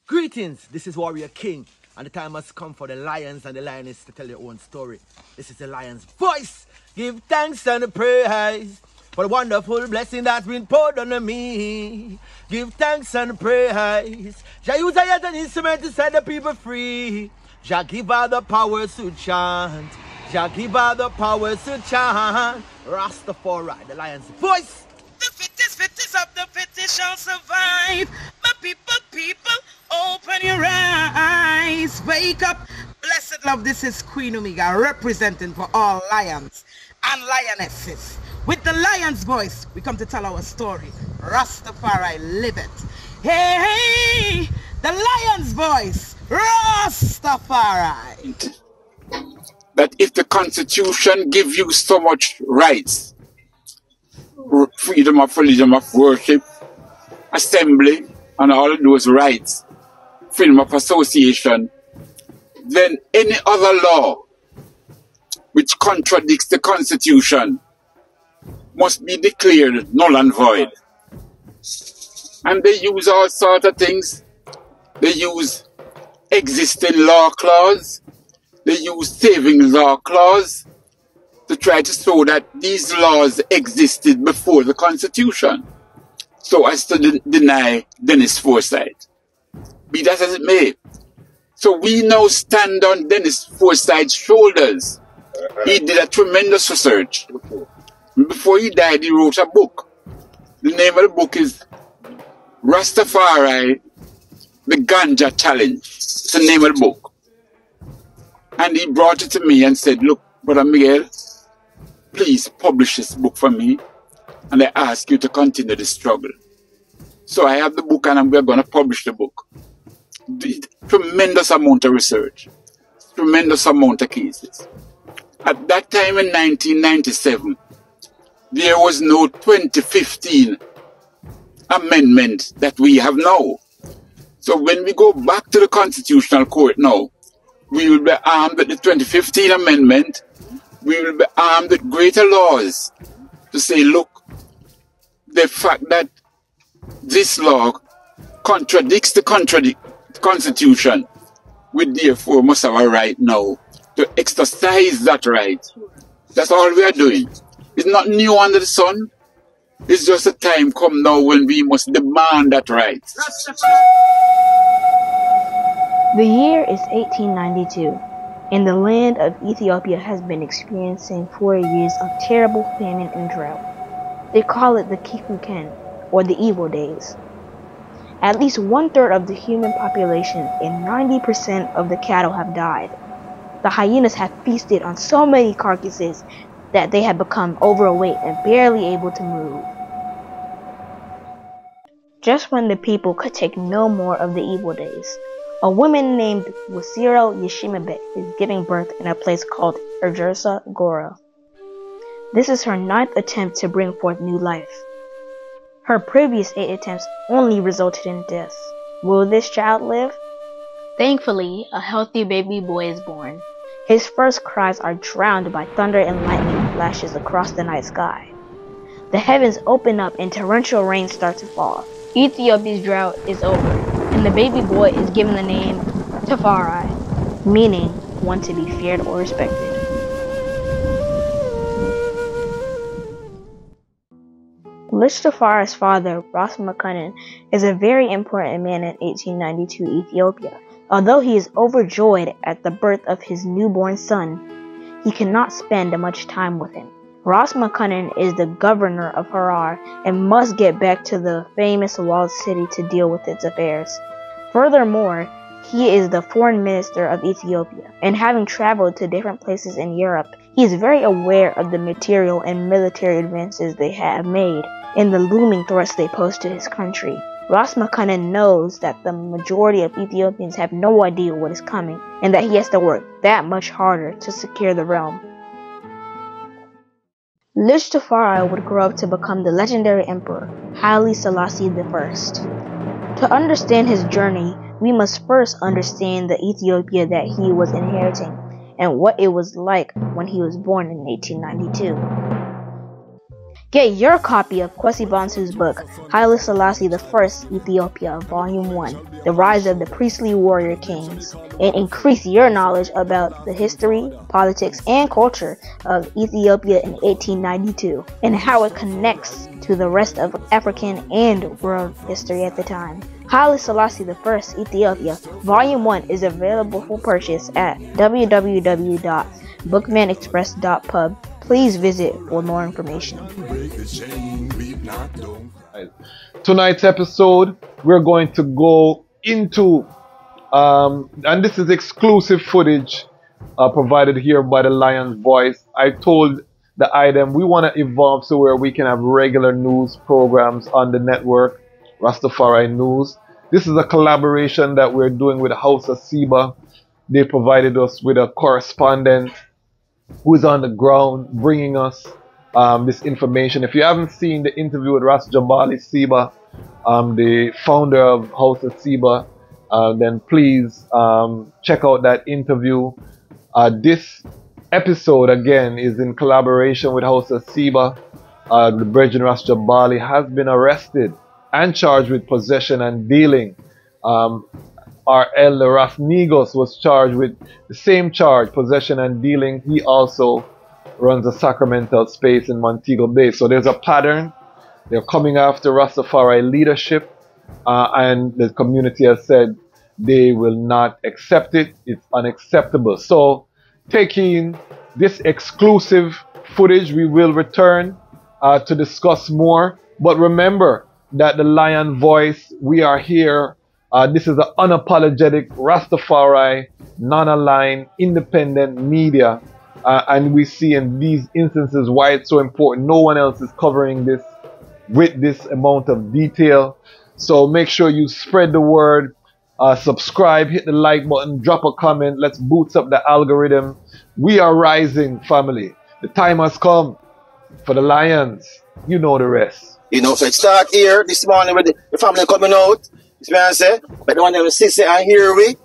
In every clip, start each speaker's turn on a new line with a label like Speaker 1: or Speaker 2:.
Speaker 1: Greetings, this is Warrior King, and the time has come for the lions and the lioness to tell their own story. This is the lion's voice. Give thanks and praise for the wonderful blessing that's been poured on me. Give thanks and praise. Jah use I as an instrument to set the people free. Jah give her the powers to chant. Jah give her the powers to chant. Rastafari, the lion's voice.
Speaker 2: The fittest of the fittest shall survive. My people, open your eyes. Wake up. Blessed love, this is Queen Omega representing for all lions and lionesses. With the lion's voice, we come to tell our story. Rastafari, live it. Hey, the lion's voice. Rastafari.
Speaker 3: That if the Constitution gives you so much rights, freedom of religion, of worship, assembly, and all of those rights, freedom of association, then any other law which contradicts the Constitution must be declared null and void. And they use all sorts of things. They use existing law clause, they use saving law clause to try to show that these laws existed before the Constitution, so as to deny Dennis Forsyth. Be that as it may. So we now stand on Dennis Forsyth's shoulders. He did a tremendous research. Before he died, he wrote a book. The name of the book is Rastafari, the Ganja Challenge. It's the name of the book. And he brought it to me and said, look, Brother Miguel, please publish this book for me, and I ask you to continue the struggle. So I have the book, and we're going to publish the book. Tremendous amount of research, tremendous amount of cases. At that time in 1997, there was no 2015 amendment that we have now. So when we go back to the Constitutional Court now, we will be armed with the 2015 amendment. We will be armed with greater laws to say, look, the fact that this law contradicts the Constitution, we therefore must have a right now to exercise that right. That's all we are doing. It's not new under the sun. It's just a time come now when we must demand that right.
Speaker 4: The year is 1892, and the land of Ethiopia has been experiencing 4 years of terrible famine and drought. They call it the Kikuken, or the evil days. At least 1/3 of the human population and 90% of the cattle have died. The hyenas have feasted on so many carcasses that they have become overweight and barely able to move. Just when the people could take no more of the evil days, a woman named Wasiro Yeshimabet is giving birth in a place called Erjersa Gora. This is her 9th attempt to bring forth new life. Her previous 8 attempts only resulted in death. Will this child live? Thankfully, a healthy baby boy is born. His first cries are drowned by thunder and lightning flashes across the night sky. The heavens open up and torrential rain starts to fall. Ethiopia's drought is over, and the baby boy is given the name Tafari, meaning one to be feared or respected. LIDJ Tafari's father, Ras Makunin, is a very important man in 1892 Ethiopia. Although he is overjoyed at the birth of his newborn son, he cannot spend much time with him. Ras Makunin is the governor of Harar and must get back to the famous walled city to deal with its affairs. Furthermore, he is the foreign minister of Ethiopia, and having traveled to different places in Europe, he is very aware of the material and military advances they have made and the looming threats they pose to his country. Ras Makunin knows that the majority of Ethiopians have no idea what is coming, and that he has to work that much harder to secure the realm. LIDJ Tafari would grow up to become the legendary emperor, Haile Selassie I. To understand his journey, we must first understand the Ethiopia that he was inheriting, and what it was like when he was born in 1892. Get your copy of Kwesi Bansu's book, Haile Selassie I, Ethiopia, Volume 1, The Rise of the Priestly Warrior Kings, and increase your knowledge about the history, politics, and culture of Ethiopia in 1892, and how it connects to the rest of African and world history at the time. Haile Selassie I, Ethiopia, Volume 1 is available for purchase at www.bookmanexpress.pub. Please visit for more information.
Speaker 5: Tonight's episode, we're going to go into, and this is exclusive footage provided here by the Lion's Voice. I told the item we want to evolve so where we can have regular news programs on the network, Rastafari News. This is a collaboration that we're doing with House of Seba. They provided us with a correspondent who is on the ground bringing us this information. If you haven't seen the interview with Ras Jabali Seba, the founder of House of Seba, then please check out that interview. This episode again is in collaboration with House of Seba. The Brethren Ras Jabali has been arrested and charged with possession and dealing. Our elder Elder Negus was charged with the same charge, possession and dealing. He also runs a sacramental space in Montego Bay. So there's a pattern. They're coming after Rastafari leadership, and the community has said they will not accept it. It's unacceptable. So taking this exclusive footage, we will return to discuss more. But remember that the Lion Voice, we are here. This is an unapologetic Rastafari, non-aligned, independent media. And we see in these instances why it's so important. No one else is covering this with this amount of detail. So make sure you spread the word, subscribe, hit the like button, drop a comment. Let's boost up the algorithm. We are rising, family. The time has come for the Lions. You know the rest.
Speaker 6: You know, so it start here this morning with the family coming out. You know what I say? But the one that will sit and hear we,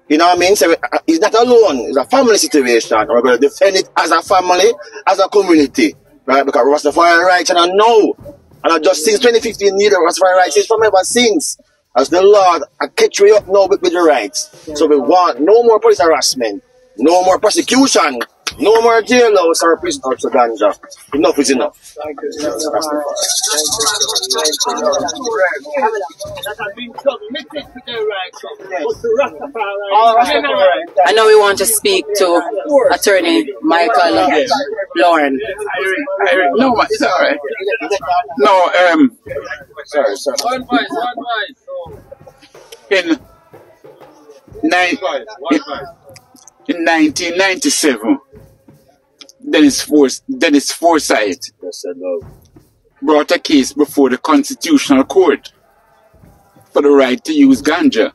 Speaker 6: you know what I mean? So it's not alone. It's a family situation. We're going to defend it as a family, as a community. Right? Because Rastafari rights, and I know, and I just since 2015, need Rastafari rights is from ever since. As the Lord, I catch you up now with the rights. So we want no more police harassment, no more persecution, no more jailhouse or prison or ganja. Enough is enough. Thank you.
Speaker 7: I know we want to speak to Attorney Michael Lauren.
Speaker 3: No, it's all right. No,
Speaker 6: Sorry.
Speaker 3: In 1997, Dennis Forsyth brought a case before the Constitutional Court for the right to use ganja.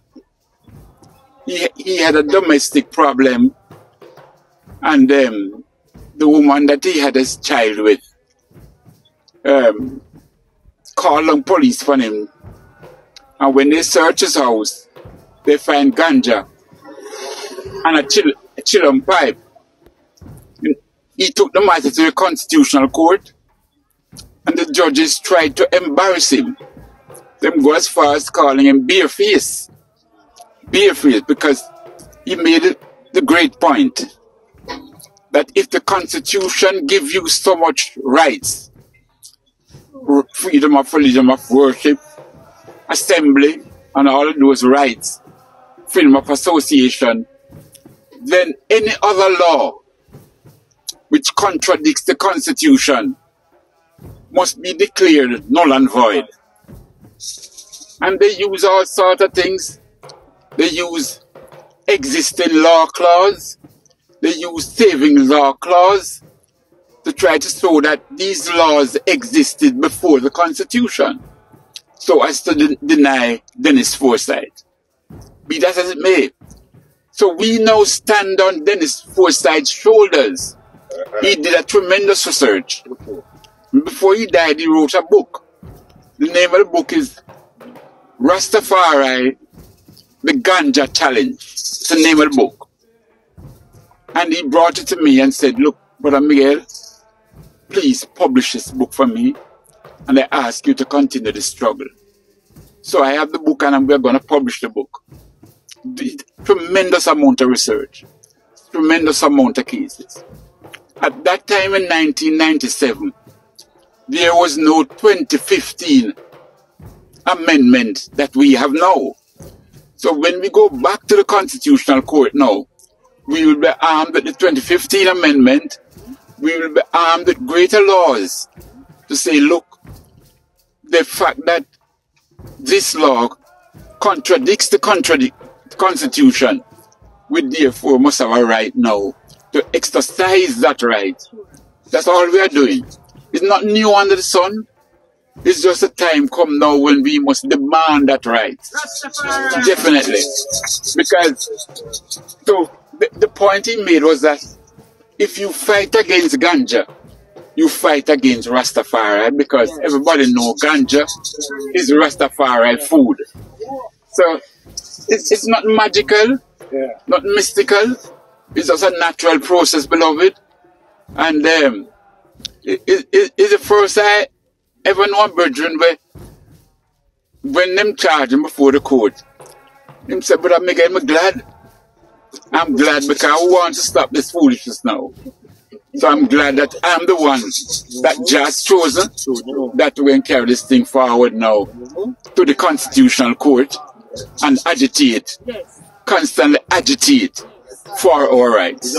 Speaker 3: He had a domestic problem, and the woman that he had his child with called on police for him. And when they search his house, they find ganja and a chillum pipe. He took the matter to the Constitutional Court, and the judges tried to embarrass him. Them go as far as calling him bareface. Bareface, because he made the great point that if the Constitution gives you so much rights, freedom of religion, of worship, assembly, and all of those rights, freedom of association, then any other law which contradicts the Constitution must be declared null and void. And they use all sorts of things. They use existing law clause. They use saving law clause to try to show that these laws existed before the Constitution, so as to deny Dennis Forsyth. Be that as it may. So we now stand on Dennis Forsyth's shoulders. He did a tremendous research. Before he died, he wrote a book. The name of the book is Rastafari, the Ganja Challenge. It's the name of the book. And he brought it to me and said, look, Brother Miguel, please publish this book for me, and I ask you to continue the struggle. So I have the book, and we're going to publish the book. Tremendous amount of research, tremendous amount of cases. At that time in 1997, there was no 2015 amendment that we have now. So when we go back to the Constitutional Court now, we will be armed with the 2015 amendment. We will be armed with greater laws to say, look, the fact that this law contradicts the Constitution, we therefore must have a right now to exercise that right. That's all we are doing. It's not new under the sun. It's just a time come now when we must demand that right. Definitely. Because so the point he made was that if you fight against ganja, you fight against Rastafari, because everybody knows ganja is Rastafari food. So it's not magical, not mystical. It's just a natural process, beloved. And it's the first I ever know a brethren where when them charge him before the court, him said, but I'm glad. I'm glad because I want to stop this foolishness now. So I'm glad that I'm the one that just chosen that we can carry this thing forward now to the Constitutional Court and agitate, constantly agitate for our rights.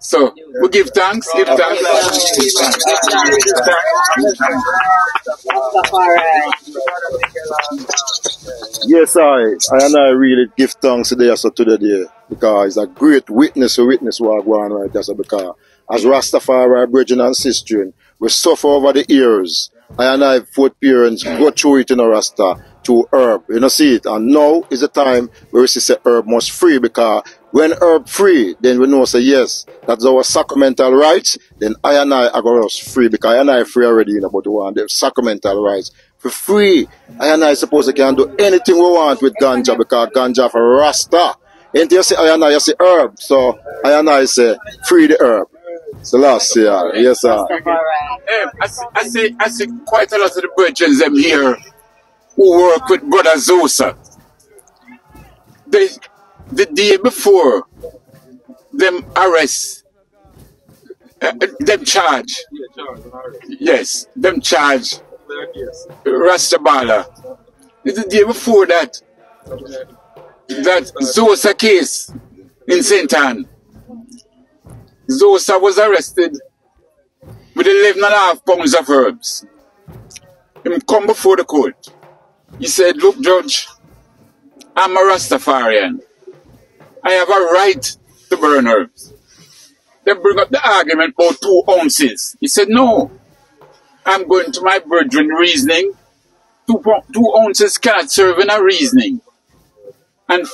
Speaker 3: So we give thanks, give thanks.
Speaker 6: Yes, I really give thanks today to the day, because it's a great witness to witness what going on right there. So because as Rastafari, brethren and sisters, we suffer over the years. I fourth parents go through it in a Rasta to herb. You know, see it. And now is the time where we say herb must free, because when herb free, then we know say yes, that's our sacramental rights. Then I are going to free, because I free already, you know, but we want the sacramental rights for free. I suppose we can do anything we want with ganja, because ganja for Rasta. And you say you say herb, so I say free the herb. Selassie, yes sir.
Speaker 3: I see quite a lot of the brethren them here who work with Brother Zosa. The day before them arrest, them charge. Yes, them charge Ras Jabali. It's the day before that Zosa case in St. Anne. Zosa was arrested with 11.5 pounds of herbs. He come before the court. He said, look, Judge, I'm a Rastafarian. I have a right to burn herbs. They bring up the argument about 2 ounces. He said, no, I'm going to my brethren reasoning. 2 ounces cannot serve in a reasoning. And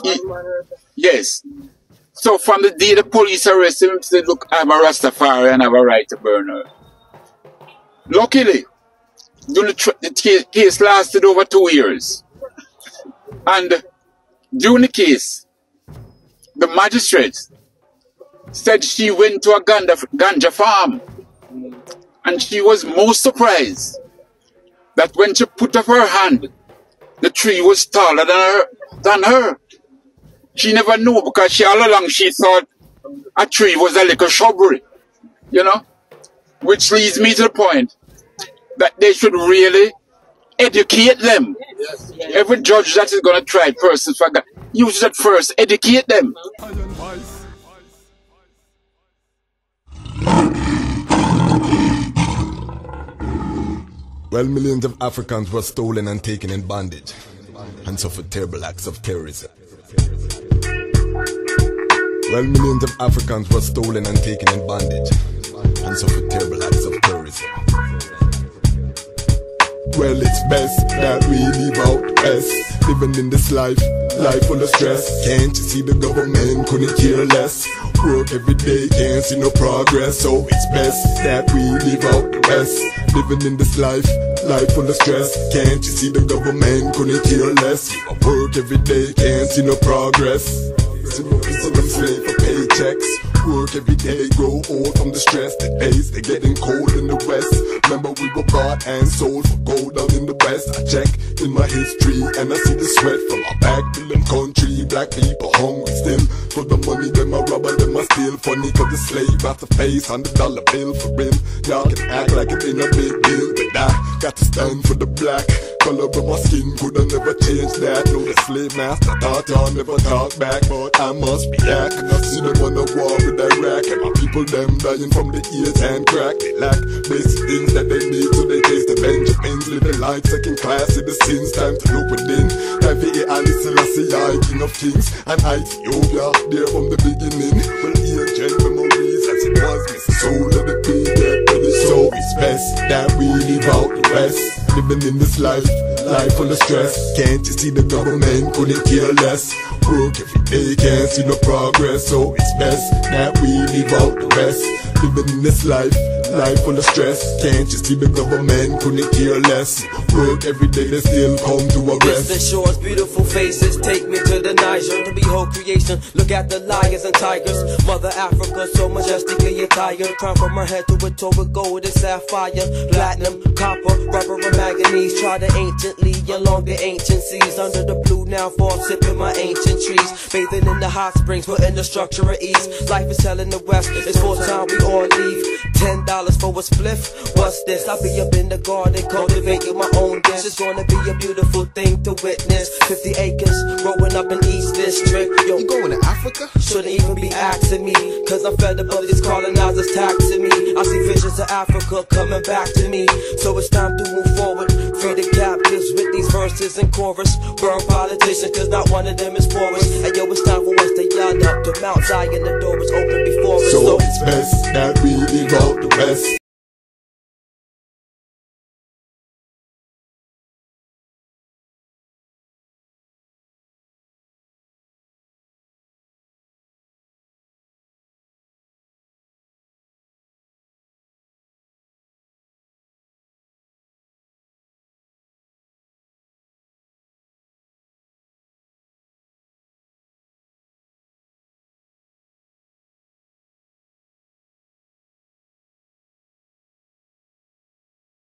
Speaker 3: yes. So from the day the police arrested him, he said, look, I'm a Rastafari and I have a right to burn her. Luckily, the case lasted over 2 years. And during the case, the magistrate said she went to a ganja farm. And she was most surprised that when she put up her hand, the tree was taller than her. She never knew, because all along she thought a tree was a little shrubbery, you know? Which leads me to the point that they should really educate them. Yes. Every judge that is going to try persons for God, you should first educate them.
Speaker 8: Well, millions of Africans were stolen and taken in bondage and suffered terrible acts of terrorism. Well, millions of Africans were stolen and taken in bondage and suffered terrible acts of terrorism. Well, it's best that we leave out S, living in this life full of stress. Can't you see the government couldn't care less? Work every day, can't see no progress. So it's best that we leave out the rest, living in this life full of stress. Can't you see the government couldn't care less? Work every day, can't see no progress. So them slave for paychecks, Work every day, grow old from the stress. The days, they're getting cold in the west. Remember we were bought and sold for gold down in the west. I check in my history and I see the sweat from our back to them country. Black people hungry still for the money, them a robber, them a steal. Funny cause the slave got the face on the dollar bill for real. Y'all can act like it ain't a big deal, but I got to stand for the black. Color of my skin could have never changed that. No, the slave master thought y'all never talk back, but I must be back. See them on the war with Iraq, and my people them dying from the ears and crack. They lack basic things that they need, so they taste the Benjamins. Live the life second class citizens. Time to look within. Haile, Selassie, King of Kings, and Ethiopia there from the beginning. Well, here, memories as it was, miss the soul of the people. So it's best that we live out the west. Living in this life full of stress. Can't you see the government couldn't care less? Work every day, can't see no progress. So it's best that we live out the west. Living in this life full of stress. Can't you see the government couldn't care less? Work every day, they still come to a rest.
Speaker 9: Distant shores, beautiful faces, take me to the Niger to behold creation. Look at the lions and tigers. Mother Africa, so majestically attired. Crown from her head to her toe with gold and sapphire, platinum, copper, rubber, and manganese. Try to anciently along the ancient seas. Under the blue now, fall sipping my ancient trees. Bathing in the hot springs, putting the structure at ease. Life is hell in the west, it's full time we all leave. $10 for a spliff, what's this? I'll be up in the garden cultivating my own dish. It's gonna be a beautiful thing to witness. 50 acres, growing up in East District. Yo,
Speaker 8: You going to Africa?
Speaker 9: shouldn't even be asking me, cause I'm fed up of these colonizers taxing me. I see visions of Africa coming back to me, so it's time to move forward. Free the captives with these verses and chorus. Burn politicians, cause not one of them is for us. And yo, it's time for us to yell up to Mount Zion, the door is open before us.
Speaker 8: So it's best that we live out the west.